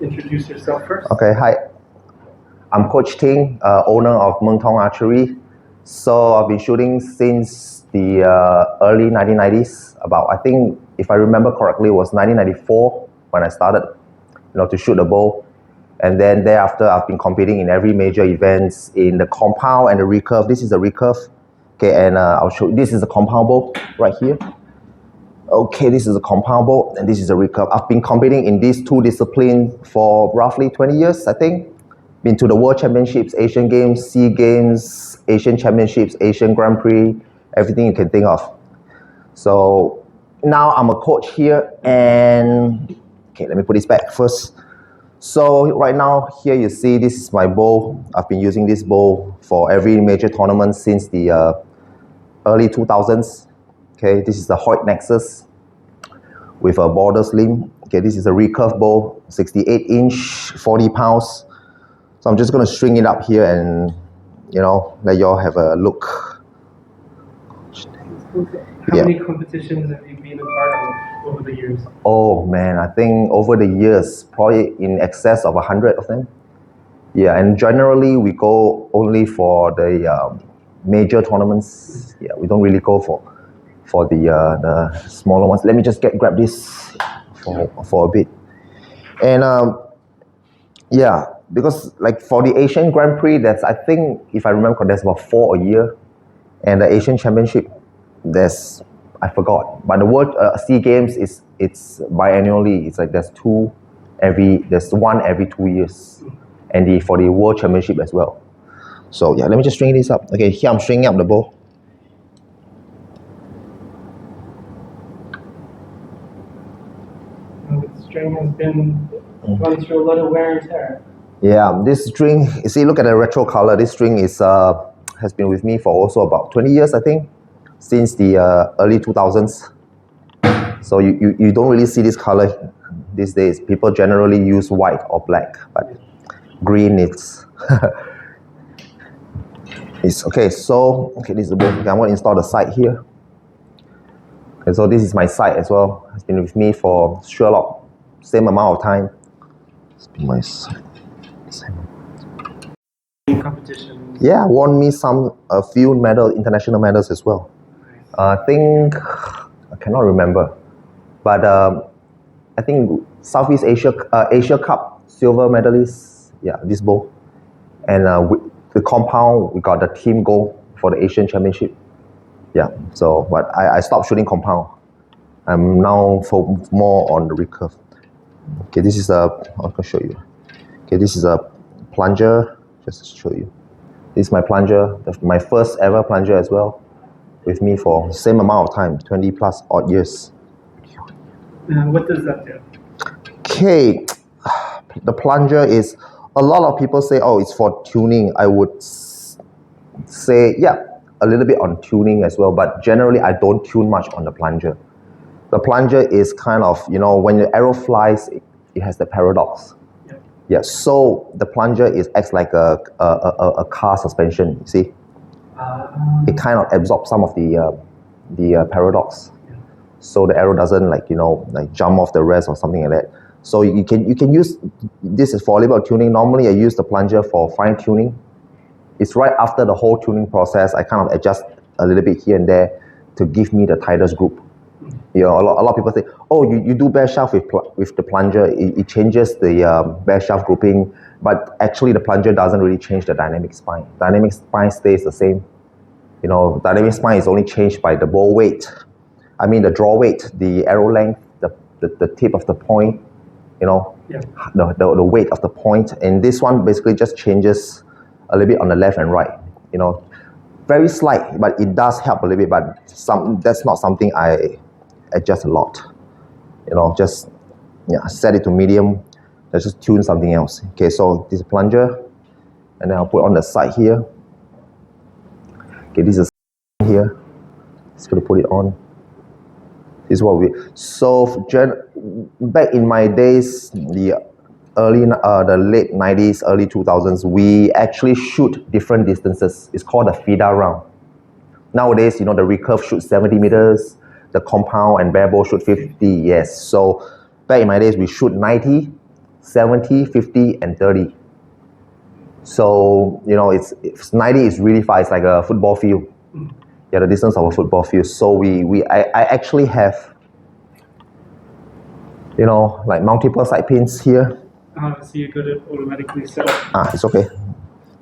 introduce yourself first. Okay, hi. I'm Coach Ting, owner of Meng Tong Archery. So I've been shooting since the early 1990s. I think, if I remember correctly, it was 1994 when I started, to shoot a bow. And then thereafter, I've been competing in every major events in the compound and the recurve. This is the recurve. Okay, and I'll show you. This is the compound bow right here. Okay, this is a compound bow, and this is a recurve. I've been competing in these two disciplines for roughly 20 years, I think. Been to the World Championships, Asian Games, SEA Games, Asian Championships, Asian Grand Prix, everything you can think of. So now I'm a coach here, and okay, let me put this back first. So right now, here you see, this is my bow. I've been using this bow for every major tournament since the early 2000s. Okay, this is the Hoyt Nexus with a border slim. Okay, this is a recurve bow, 68 inch, 40 pounds. So I'm just going to string it up here and, let y'all have a look. How many competitions have you been a part of over the years? Oh man, I think over the years, probably in excess of 100 of them. Yeah, and generally we go only for the major tournaments. Yeah, we don't really go for the smaller ones. Let me just grab this for a bit. And yeah, because like for the Asian Grand Prix, I think, if I remember, there's about 4 a year. And the Asian Championship, I forgot. But the World SEA Games it's biannually. It's like there's one every 2 years. And for the World Championship as well. So yeah, let me just string this up. Okay, here I'm stringing up the bow. The string has been gone through a lot of wear and tear. Yeah, this string, you see, look at the retro color. This string has been with me for also about 20 years, I think, since the early 2000s. So you don't really see this color these days. People generally use white or black, but green it's okay. So this is the bow. Okay, I'm going to install the sight here. Okay, so this is my sight as well. It's been with me for Sherlock, same amount of time. It's been my sight. Competitions. Yeah, won me a few international medals as well. I think, I cannot remember, but I think Southeast Asia Cup silver medalist. Yeah, this bow, and the compound we got the team gold for the Asian Championship. Yeah, so but I stopped shooting compound. I'm now focused more on the recurve. Okay, this is I'm gonna show you. Okay, this is a plunger. Just to show you. This is my plunger, my first ever plunger as well, with me for the same amount of time, 20 plus odd years. What does that do? Okay, the plunger is, a lot of people say, oh, it's for tuning. I would say, yeah, a little bit on tuning as well, but generally I don't tune much on the plunger. The plunger is kind of, when the arrow flies, it has the paradox. Yeah, so the plunger acts like a car suspension, you see. It kind of absorbs some of the paradox. So the arrow doesn't like jump off the rest or something like that. So you can use, this is for a little bit of tuning. Normally I use the plunger for fine tuning. It's right after the whole tuning process, I kind of adjust a little bit here and there to give me the tightest group. A lot of people say, oh, you do bare shaft with the plunger, it changes the bare shaft grouping, but actually the plunger doesn't really change the dynamic spine. Dynamic spine stays the same. Dynamic spine is only changed by the bow weight. I mean the draw weight, the arrow length, the tip of the point, the weight of the point. And this one basically just changes a little bit on the left and right. Very slight, but it does help a little bit, but that's not something I adjust a lot. Just set it to medium. Let's just tune something else. Okay, so this is a plunger, and then I'll put on the side here. Okay, this is here. Just gonna put it on. This is what back in my days, the late 90s, early 2000s, we actually shoot different distances. It's called a FIDA round. Nowadays, the recurve shoots 70 meters, the compound and bare bow shoot 50, yes. So back in my days, we shoot 90, 70, 50, and 30. So, it's 90 is really far. It's like a football field. Yeah, the distance of a football field. So I actually have, like multiple side pins here. So you could have automatically set up It's okay.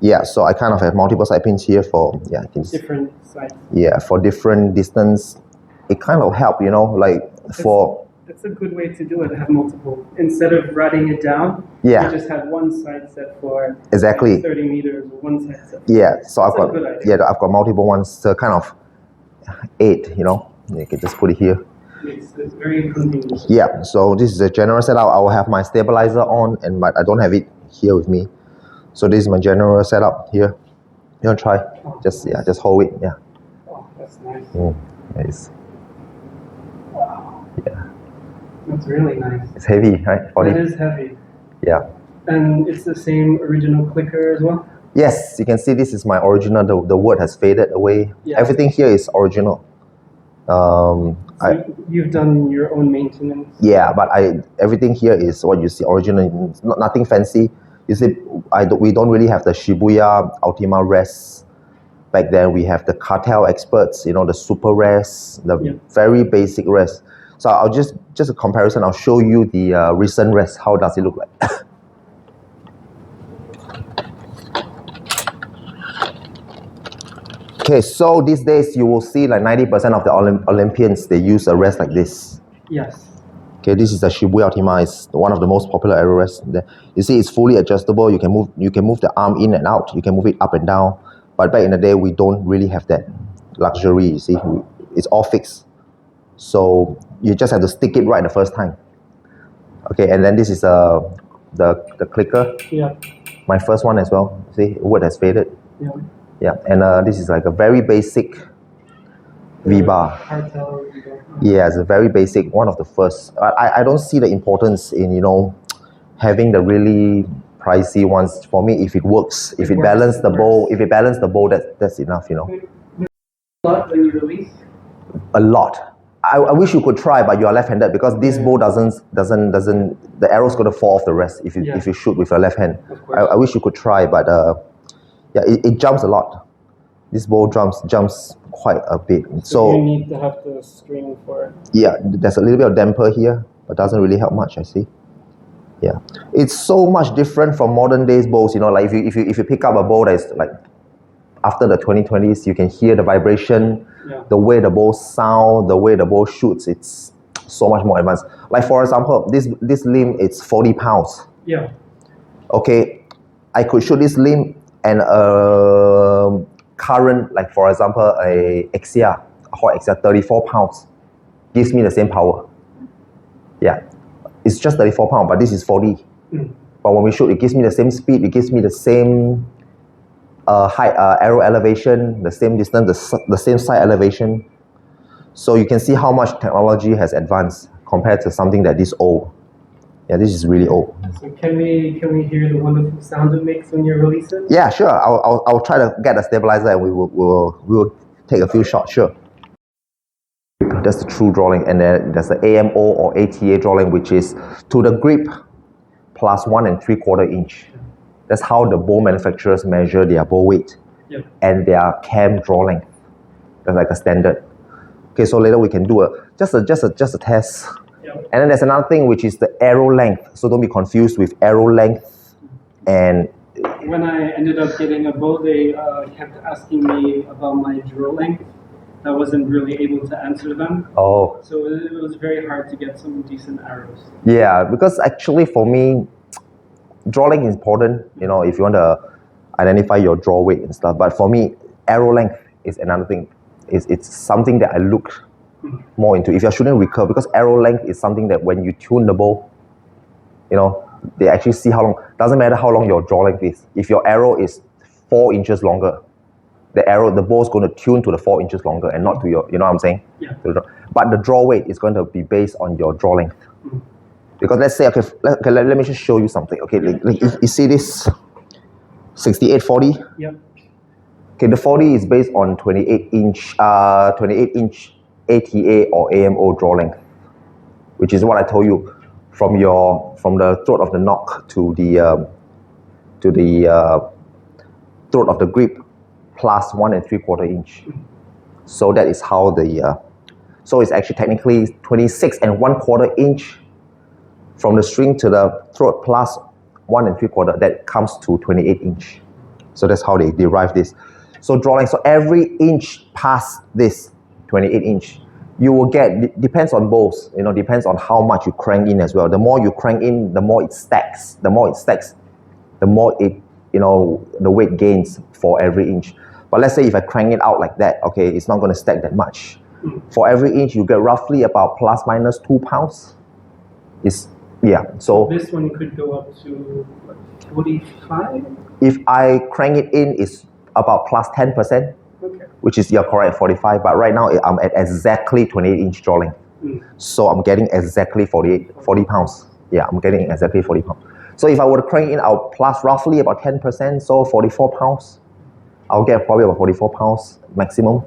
Yeah, so I kind of have multiple side pins here for, different sides. Yeah, for different distance. It kind of help, That's a good way to do it, have multiple. Instead of writing it down, Yeah. you just have one side set for Exactly. 30 meters, or one side set. Yeah, so That's a good idea. I've got multiple ones to kind of aid, you can just put it here. It's very convenient. Yeah, so this is a general setup. I will have my stabilizer on, but I don't have it here with me. So this is my general setup here. You want to try? Just hold it. Yeah. Oh, that's nice. Nice. Yeah. That's really nice. It's heavy, right? 40. It is heavy. Yeah. And it's the same original clicker as well? Yes, you can see this is my original. The word has faded away. Yeah. Everything here is original. You've done your own maintenance? Yeah, but everything here is what you see original. It's nothing fancy. You see, we don't really have the Shibuya Ultima rest. Back then we have the cartel experts, the super rest, the very basic rest. So I'll just a comparison. I'll show you the recent rest. How does it look like? Okay, so these days you will see like 90% of the Olympians, they use a rest like this. Yes. Okay, this is the Shibuya Ultima. It's one of the most popular aero rests. You see, it's fully adjustable. You can move the arm in and out. You can move it up and down. But back in the day, we don't really have that luxury. You see, it's all fixed. So you just have to stick it right the first time. Okay, and then this is the clicker. Yeah. My first one as well. See, wood has faded. Yeah. Yeah, and this is like a very basic V-bar. Cartel V-bar. Yeah, it's a very basic, one of the first. I don't see the importance in, having the really pricey ones. For me, if it works, if it balances the bow, that's enough, A lot when you release? A lot. I wish you could try, but you are left-handed because this bow doesn't, the arrow's going to fall off the rest if you shoot with your left hand. I wish you could try, but it jumps a lot. This bow jumps quite a bit. So you need to have the string for it. Yeah, there's a little bit of damper here, but doesn't really help much, I see. Yeah, it's so much different from modern days bows. Like if you pick up a bow that is like after the 2020s, you can hear the vibration, the way the bow sound, the way the bow shoots. It's so much more advanced. Like for example, this limb, it's 40 pounds. Yeah. Okay, I could shoot this limb and current, like for example, a hot Exia, 34 pounds, gives me the same power. Yeah, it's just 34 pounds, but this is 40. But when we shoot, it gives me the same speed, it gives me the same height, arrow elevation, the same distance, the same sight elevation. So you can see how much technology has advanced compared to something that is old. Yeah, this is really old. So can we hear the wonderful sound it makes when you release it? Yeah, sure. I'll try to get a stabilizer and we will take a few shots. Sure. That's the true drawing, and then there's the AMO or ATA drawing, which is to the grip plus 1 3/4 inch. That's how the bow manufacturers measure their bow weight and their cam draw length. That's like a standard. Okay, so later we can do just a test. And then there's another thing, which is the arrow length. So don't be confused with arrow length and... When I ended up getting a bow, they kept asking me about my draw length. I wasn't really able to answer them. Oh. So it was very hard to get some decent arrows. Yeah, because actually for me, draw length is important, if you want to identify your draw weight and stuff. But for me, arrow length is another thing. It's something that I look more into. If you're shooting recurve, because arrow length is something that when you tune the bow, they actually see how long. Doesn't matter how long your draw length is. If your arrow is 4 inches longer, the bow is going to tune to the 4 inches longer and not to your, you know what I'm saying? Yeah. But the draw weight is going to be based on your draw length. Because let's say, let me just show you something. Okay, you see this 6840? Yeah. Okay, the 40 is based on 28 inch ATA or AMO draw length, which is what I told you. from the throat of the knock to the throat of the grip plus 1 3/4 inch. So that is how so it's actually technically 26 1/4 inch from the string to the throat plus 1 3/4. That comes to 28 inch. So that's how they derive this. So draw length. So every inch past this 28 inch, you will get, depends on both, depends on how much you crank in as well. The more you crank in, the more it stacks. The more it, the weight gains for every inch. But let's say if I crank it out like that, okay, it's not going to stack that much. For every inch, you get roughly about plus minus 2 pounds. So this one could go up to 45? If I crank it in, it's about plus 10%, okay. Which is, you're correct, 45. But right now, I'm at exactly 28 inch draw length. So I'm getting exactly 40 pounds. Yeah, I'm getting exactly 40 pounds. So if I were to crank in, I'll plus roughly about 10%, so 44 pounds. I'll get probably about 44 pounds maximum.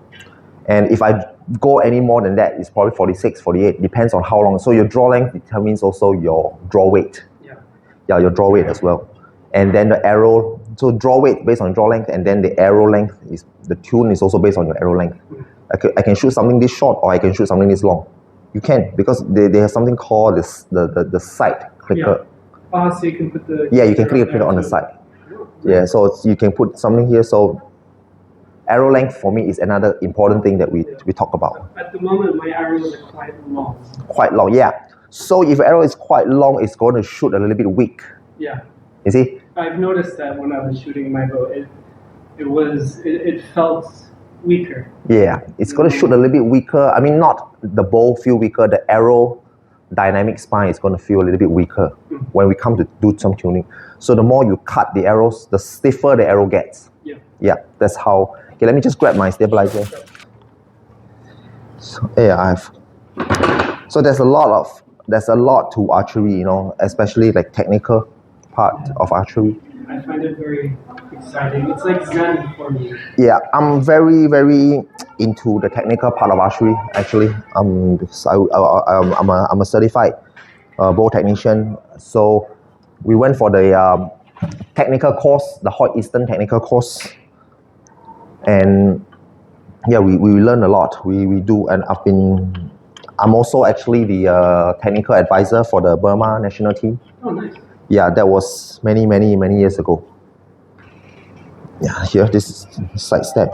And if I go any more than that, it's probably 46, 48, depends on how long. So your draw length determines also your draw weight. Yeah, your draw weight as well. And then the arrow, so draw weight based on draw length, and then the arrow length, the tune is also based on your arrow length. I can shoot something this short, or I can shoot something this long. You can, because they have something called the sight clicker. Yeah. So you can put the... Yeah, you can click a clicker on the side. Yeah, so you can put something here. So arrow length for me is another important thing that we talk about. At the moment, my arrows are quite long. Quite long, yeah. So if arrow is quite long, it's going to shoot a little bit weak. Yeah. You see? I've noticed that when I was shooting my bow, it felt weaker. Yeah, it's going to shoot a little bit weaker. I mean, not the bow feel weaker, the arrow dynamic spine is going to feel a little bit weaker when we come to do some tuning. So the more you cut the arrows, the stiffer the arrow gets. Yeah, that's how. Okay, let me just grab my stabilizer. So, so there's a lot to archery, especially like technical part of archery. I find it very exciting. It's like Zen for me. Yeah, I'm very, very into the technical part of archery, actually. Because I'm a certified bow technician. So we went for the technical course, the Hot Eastern technical course. And yeah, we learn a lot. We do, and I'm also actually the technical advisor for the Burma national team. Oh, nice. Yeah, that was many, many, many years ago. Yeah, here, this is side step.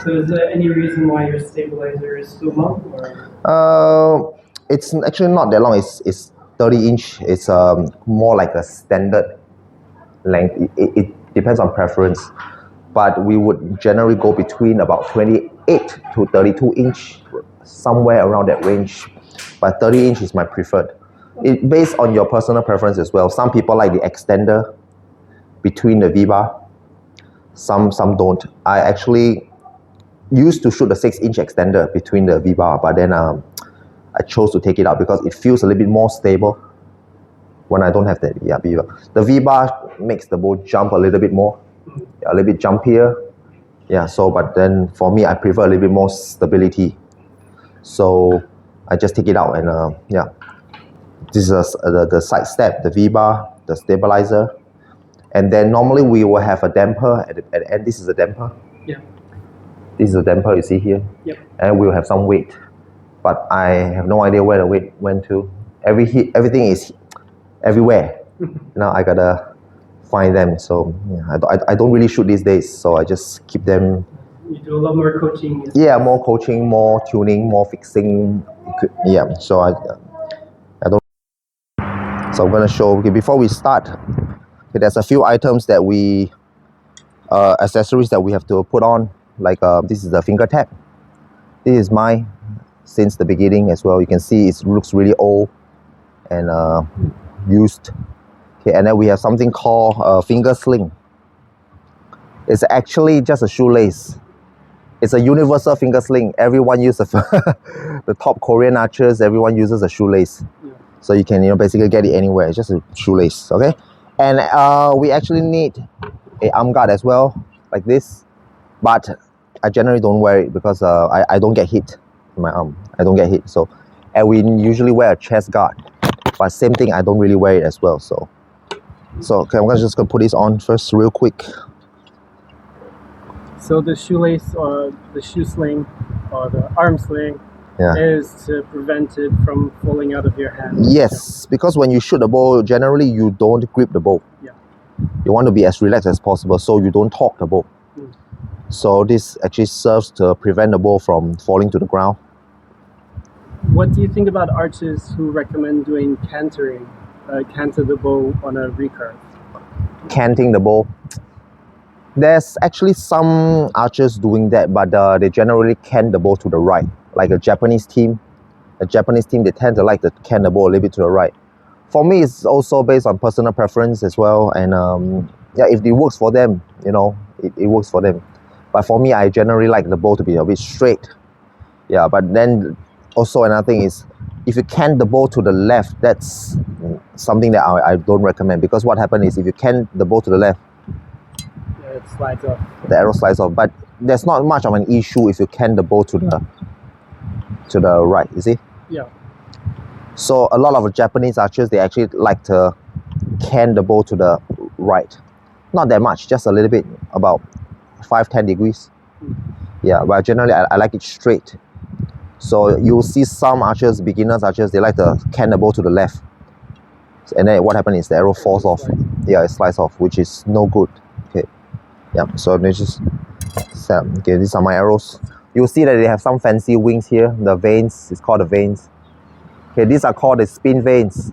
So is there any reason why your stabilizer is so long? It's actually not that long. It's 30 inch. It's more like a standard length. It depends on preference. But we would generally go between about 28 to 32 inch, somewhere around that range. But 30 inch is my preferred. It based on your personal preference as well. Some people like the extender between the V-bar. Some don't. I actually used to shoot the 6-inch extender between the V-bar, but then I chose to take it out because it feels a little bit more stable when I don't have that V-bar. The V-bar makes the bow jump a little bit more, a little bit jumpier. Yeah, so but then for me, I prefer a little bit more stability. So I just take it out and yeah. This is the side step, the V-bar, the stabilizer. And then normally we will have a damper at the end. This is a damper. Yeah. This is a damper you see here. Yep. And we'll have some weight. But I have no idea where the weight went to. Everything is everywhere. Now I gotta find them. So yeah, I don't really shoot these days. So I just keep them. You do a lot more coaching. Yeah, more coaching, more tuning, more fixing. Yeah, so I don't. So I'm gonna show, okay, before we start, okay, there's a few items that accessories that we have to put on. Like this is the finger tap. This is mine since the beginning as well. You can see it looks really old and used. Okay, and then we have something called finger sling. It's actually just a shoelace. It's a universal finger sling. Everyone uses the top Korean archers. Everyone uses a shoelace. Yeah. So you can basically get it anywhere. It's just a shoelace, okay? And we actually need a arm guard as well, like this. But I generally don't wear it because I don't get hit in my arm. I don't get hit. So, and we usually wear a chest guard, but same thing, I don't really wear it as well. So okay, I'm just gonna put this on first real quick. So the shoelace or the shoe sling or the arm sling is to prevent it from falling out of your hand. Yes, because when you shoot the bow, generally you don't grip the bow. Yeah. You want to be as relaxed as possible so you don't torque the bow. So this actually serves to prevent the bow from falling to the ground. What do you think about archers who recommend doing cantering, canter the bow on a recurve? Canting the bow. There's actually some archers doing that, but they generally cant the bow to the right, like a Japanese team. A Japanese team, they tend to like to cant the bow a little bit to the right. For me, it's also based on personal preference as well, and yeah, if it works for them, you know, it works for them. But for me, I generally like the bow to be a bit straight. Yeah, but then also another thing is, if you cant the bow to the left, that's something that I don't recommend, because what happens is if you cant the bow to the left, it slides off. The arrow slides off. But there's not much of an issue if you cant the bow to the right, you see? Yeah. So a lot of Japanese archers, they actually like to cant the bow to the right. Not that much, just a little bit, about 5-10 degrees. Yeah, but generally I like it straight. So you'll see some archers, beginners archers, they like to cant the bow to the left. And then what happens is the arrow falls off. Yeah, it slides off, which is no good. Okay. Yeah, so let me just okay, these are my arrows. You'll see that they have some fancy wings here. The vanes, it's called the vanes. Okay, these are called the spin vanes.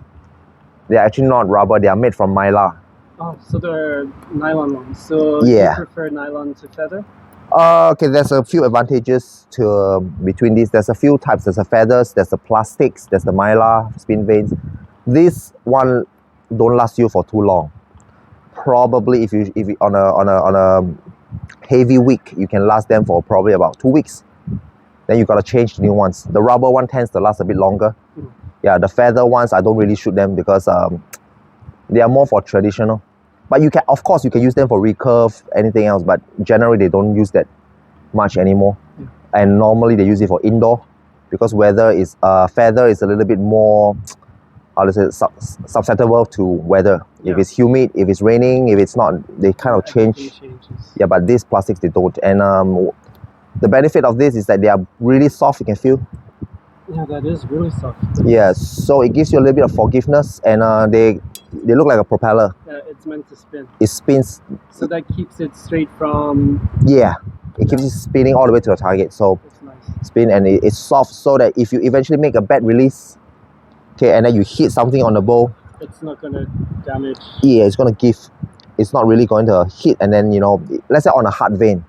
They're actually not rubber, they are made from mylar. Oh, so they're nylon ones. So yeah. You prefer nylon to feather? Okay, there's a few advantages to between these. There's a few types. There's the feathers, there's the plastics, there's the mylar spin vanes. This one don't last you for too long. Probably if you on a heavy week, you can last them for probably about 2 weeks. Then you gotta change the new ones. The rubber one tends to last a bit longer. Yeah, the feather ones I don't really shoot them because they are more for traditional. But you can, of course, you can use them for recurve, anything else. But generally, they don't use that much anymore. And normally they use it for indoor, because weather is feather is a little bit more, how to say, susceptible to weather. Yeah. If it's humid, if it's raining, if it's not, they kind of change. Yeah, but these plastics they don't. And the benefit of this is that they are really soft. You can feel. Yeah, that is really soft. Yeah, so it gives you a little bit of forgiveness, and they look like a propeller. Yeah, it's meant to spin. It spins. So that keeps it straight from... Yeah, it keeps it spinning all the way to the target. So it's nice. Spin, and it's soft, so that if you eventually make a bad release, okay, and then you hit something on the bow, it's not going to damage. Yeah, it's going to give. It's not really going to hit, and then, you know, let's say on a hard vein,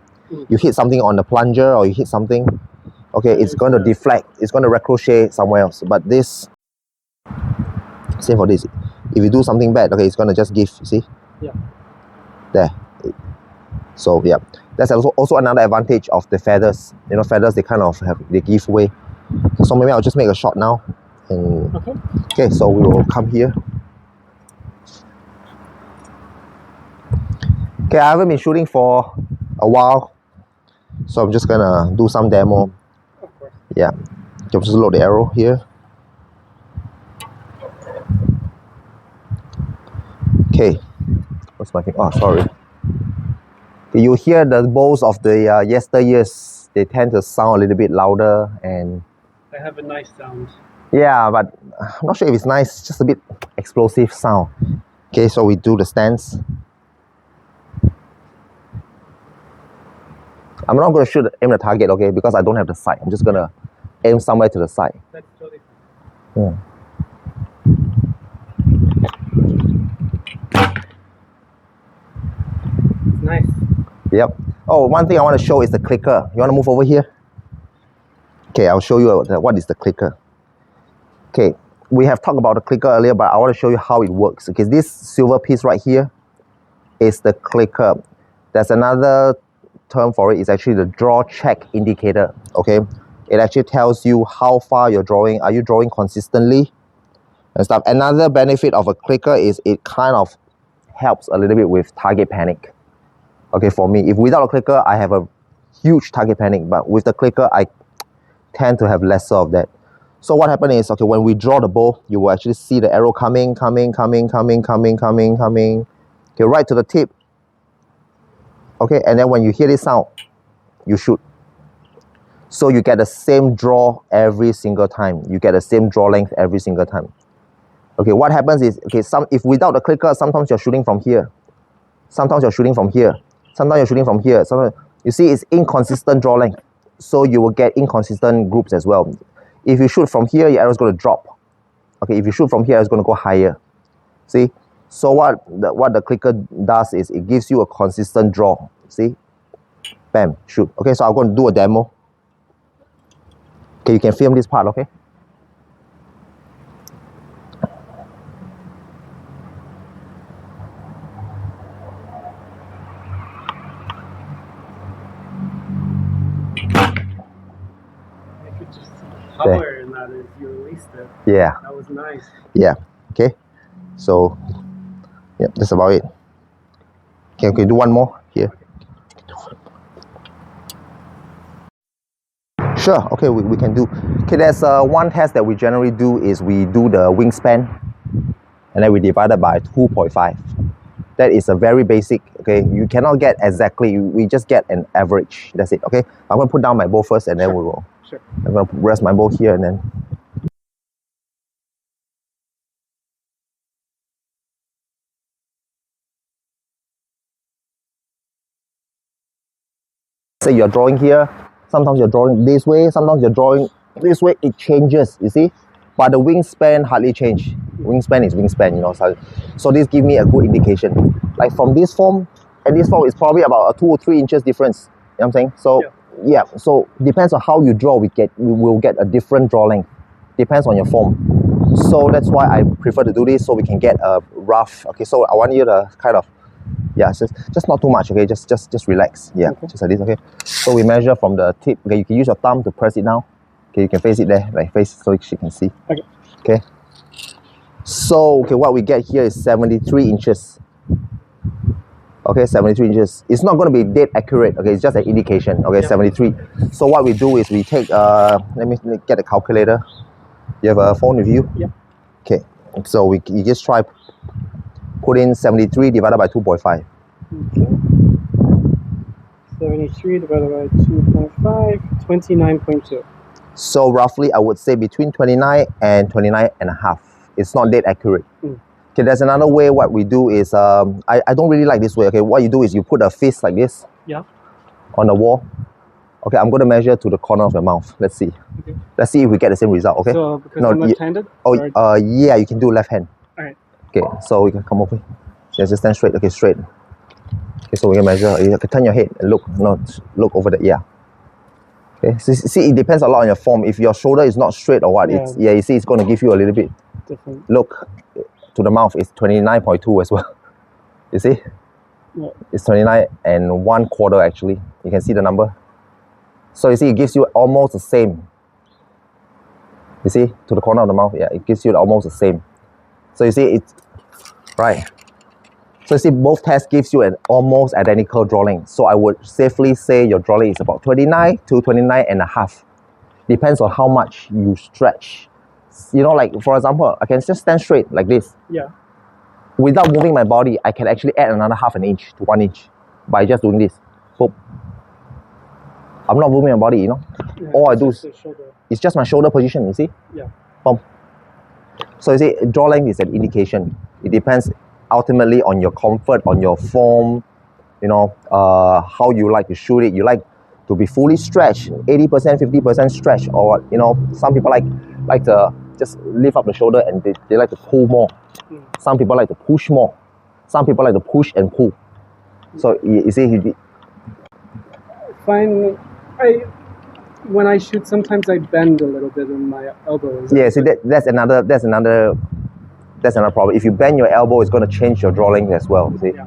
you hit something on the plunger or you hit something, okay, it's going to deflect, it's going to ricochet somewhere else. But this, same for this, if you do something bad, okay, it's going to just give, see? Yeah. There. So yeah, that's also another advantage of the feathers. You know, feathers, they kind of they give way. So maybe I'll just make a shot now. And okay, so we will come here. Okay, I haven't been shooting for a while, so I'm just gonna do some demo. Of course. Yeah, just load the arrow here. Okay, what's my thing? Oh, sorry. Okay, you hear the bows of the yesteryears. They tend to sound a little bit louder, and they have a nice sound. Yeah, but I'm not sure if it's nice. It's just a bit explosive sound. Okay, so we do the stance. I'm not going to shoot aim the target, okay, because I don't have the sight. I'm just going to aim somewhere to the side. That's totally fine. Nice. Yep. Oh, one thing I want to show is the clicker. You want to move over here? Okay, I'll show you what is the clicker. Okay, we have talked about the clicker earlier, but I want to show you how it works. Okay, this silver piece right here is the clicker. There's another term for it. It's actually the draw check indicator. Okay, it actually tells you how far you're drawing. Are you drawing consistently and stuff? Another benefit of a clicker is it kind of helps a little bit with target panic. Okay, for me, if without a clicker, I have a huge target panic. But with the clicker, I tend to have lesser of that. So what happened is, okay, when we draw the bow, you will actually see the arrow coming, okay, right to the tip. Okay, and then when you hear this sound, you shoot. So you get the same draw every single time. You get the same draw length every single time. Okay, what happens is, okay, if without the clicker, sometimes you're shooting from here. Sometimes you're shooting from here. Sometimes you're shooting from here. Sometimes, you see, it's inconsistent draw length. So you will get inconsistent groups as well. If you shoot from here, your arrow is going to drop. Okay, if you shoot from here, it's going to go higher. See? So what the clicker does is it gives you a consistent draw. See? Bam, shoot. Okay, so I'm going to do a demo. Okay, you can film this part, okay? Power in that as you released it. Yeah. That was nice. Yeah. Okay. So, yeah, that's about it. Okay, do one more here. Sure. Okay, we can do. Okay, there's one test that we generally do is we do the wingspan, and then we divide it by 2.5. That is a very basic. Okay, you cannot get exactly. We just get an average. That's it. Okay. I'm gonna put down my bow first, and then we will. Sure. I'm going to rest my bow here and then. Say you're drawing here, sometimes you're drawing this way, sometimes you're drawing this way, it changes, you see? But the wingspan hardly change. Wingspan is wingspan, you know. So this gives me a good indication. Like from this form and this form, it's probably about a 2 or 3 inches difference. You know what I'm saying? So yeah, so depends on how you draw, we will get a different draw length. Depends on your form. So that's why I prefer to do this, so we can get a rough. Okay, so I want you to kind of, yeah, just not too much. Okay, just relax. Yeah, okay. Just like this. Okay, so we measure from the tip. Okay, you can use your thumb to press it down. Okay, you can face it there, like face, so she can see. Okay. Okay. So okay, what we get here is 73 inches. Okay, 73 inches. It's not going to be dead accurate. Okay, it's just an indication. Okay, yeah. 73. So what we do is we take. Let me get a calculator. You have a phone with you? Yeah. Okay. So you just try put in 73 divided by 2.5. Okay. 73 divided by 2.5, 29.2. So roughly, I would say between 29 and 29 and a half. It's not dead accurate. Okay, there's another way. What we do is, I don't really like this way. Okay, what you do is you put a fist like this. Yeah. On the wall. Okay, I'm going to measure to the corner of your mouth. Let's see. Okay. Let's see if we get the same result. Okay. So because I'm left-handed. Yeah, you can do left hand. All right. Okay, so we can come over. Just stand straight. Okay, straight. Okay, so we can measure. You can turn your head and look. No, look over the ear. Okay. See, it depends a lot on your form. If your shoulder is not straight or what, yeah, you see, it's going to give you a little bit different. Look to the mouth. It's 29.2 as well. You see? Yeah. It's 29 and 1/4 actually. You can see the number. So you see, it gives you almost the same. You see, to the corner of the mouth, yeah, it gives you almost the same. So you see, it's right. So you see, both tests gives you an almost identical draw length. So I would safely say your draw length is about 29 to 29 and a half. Depends on how much you stretch. You know, like for example, I can just stand straight like this. Yeah. Without moving my body, I can actually add another 1/2 inch to 1 inch by just doing this. Boom. I'm not moving my body, you know. Yeah, all I do is it's just my shoulder position, you see? Yeah. Boom. So you see, draw length is an indication. It depends ultimately on your comfort, on your form, you know, how you like to shoot it. You like to be fully stretched, 80%, 50% stretch, or you know, some people like to just lift up the shoulder and they like to pull more. Some people like to push more. Some people like to push and pull. So you see, fine. When I shoot, sometimes I bend a little bit in my elbows. Yeah, see that's another problem. If you bend your elbow, it's going to change your draw length as well. See? Yeah.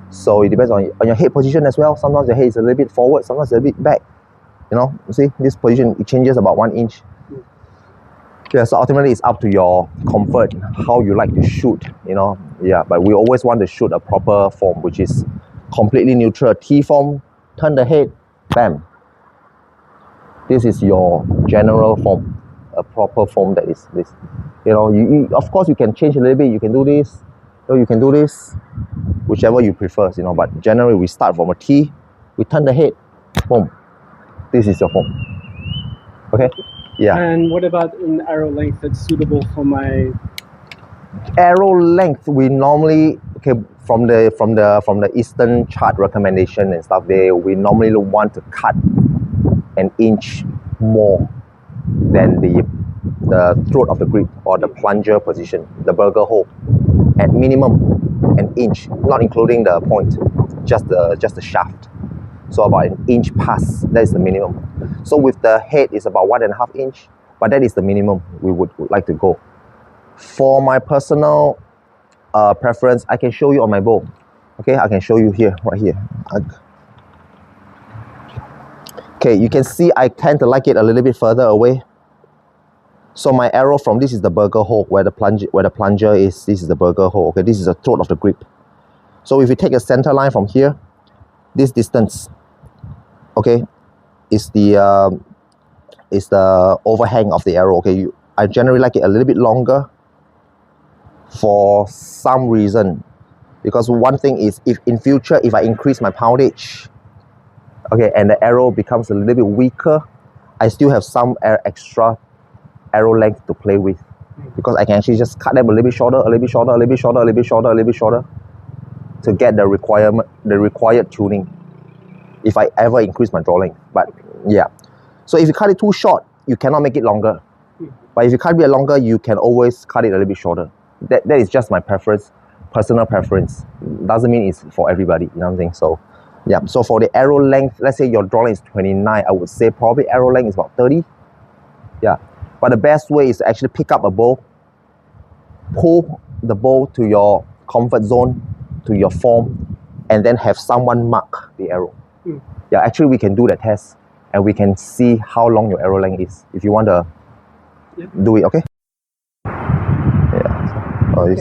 So it depends on your head position as well. Sometimes your head is a little bit forward, sometimes a little bit back. You know, you see this position, it changes about 1 inch. Yeah, so ultimately it's up to your comfort, how you like to shoot, you know. Yeah, but we always want to shoot a proper form, which is completely neutral. T form, turn the head, Bam. This is your general form, a proper form that is this. You know, you of course you can change a little bit. You can do this, or you can do this, whichever you prefer. You know, but generally we start from a T, we turn the head, boom. This is your form. Okay. Yeah. And what about an arrow length that's suitable for my arrow length? We normally from the Eastern chart recommendation and stuff there, we normally want to cut an inch more than the throat of the grip or the plunger position, the burger hole. At minimum an inch, not including the point, just the shaft. So about an inch past, that is the minimum. So with the head is about 1.5 inch, but that is the minimum we would like to go. For my personal preference, I can show you on my bow. Okay, I can show you here, right here. Okay, you can see I tend to like it a little bit further away. So my arrow from this is the burger hole where the plunger is. This is the burger hole. Okay, this is the throat of the grip. So if you take a center line from here, this distance, okay, is the overhang of the arrow. Okay, I generally like it a little bit longer for some reason, because one thing is, if in future if I increase my poundage, okay, and the arrow becomes a little bit weaker, I still have some extra arrow length to play with, because I can actually just cut them a little bit shorter, a little bit shorter, a little bit shorter, a little bit shorter, a little bit shorter, to get the required tuning if I ever increase my draw length. But yeah, so if you cut it too short, you cannot make it longer. But if you cut it a bit longer, you can always cut it a little bit shorter. That is just my preference, personal preference. Doesn't mean it's for everybody, you know what I'm saying? So yeah, so for the arrow length, let's say your draw length is 29, I would say probably arrow length is about 30. Yeah, but the best way is to actually pick up a bow, pull the bow to your comfort zone, to your form, and then have someone mark the arrow. Yeah, actually we can do the test and we can see how long your arrow length is if you want to do it. Okay. Yeah. Oh,